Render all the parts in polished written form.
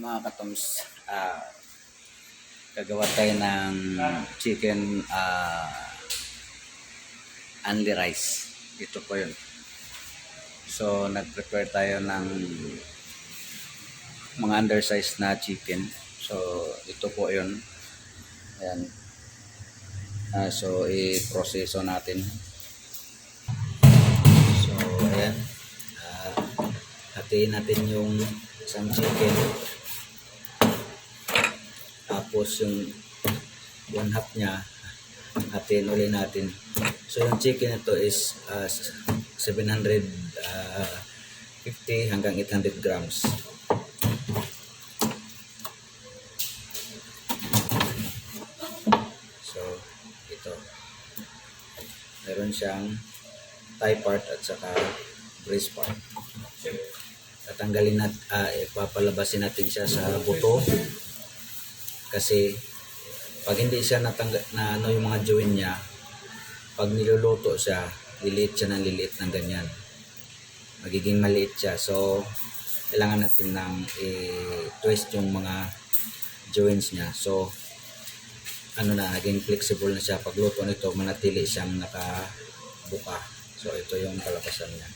Mga katoms, gagawa tayo ng chicken only rice. Ito po yun. So nag-prepare tayo ng mga undersized na chicken. So ito po yun. Ayan. So i-proseso natin. So ayan. Hatiin natin yung isang chicken. Tapos yung one half niya, hatiin ulit natin. So yung chicken ito is 750 hanggang 800 grams. So ito. Meron siyang thigh part at saka breast part. Tatanggalin natin, ipapalabasin natin siya sa buto. Kasi pag hindi siya natanggal na ano yung mga joint niya, pag niluluto siya, liliit siya ng liliit ng ganyan. Magiging maliit siya. So kailangan natin ng i-twist yung mga joints niya. So ano na, naging flexible na siya. Pag luto nito, manatili siyang nakabuka. So ito yung kalabasan niya.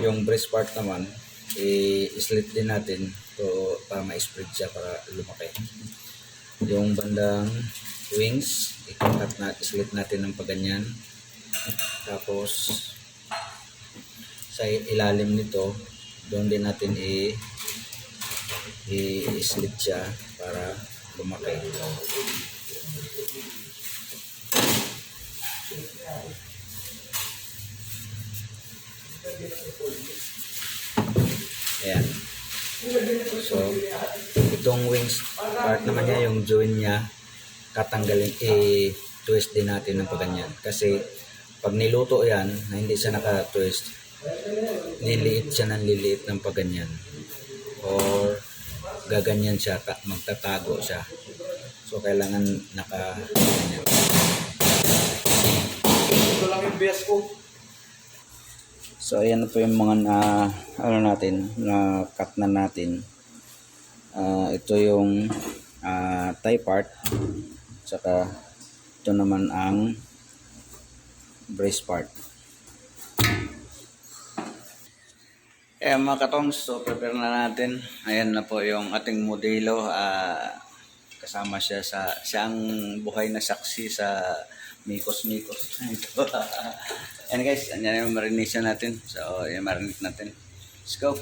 Yung breast part naman, i-slit din natin to para ma-spread siya para lumaki. Yung bandang wings, i-slit natin ng paganyan. Tapos sa ilalim nito, doon din natin i-slit siya para lumaki. Ayan. So itong wings part naman niya, yung joint niya, katanggalin, i-twist din natin ng paganyan. Kasi pag niluto yan, na hindi siya naka-twist, liliit siya ng liliit ng paganyan. Or gaganyan siya, magtatago siya. So kailangan naka-ganyan. Ito lang yung best ko. So ayan na po yung mga na cut na natin. Ito yung thigh part, saka ito naman ang breast part. Ayan mga katongs, so prepare na natin. Ayan na po yung ating modelo. Kasama siya siyang buhay na saksi sa mikos-mikos. Ayan guys, yan yung marination natin. So, yung marinate natin. Let's go.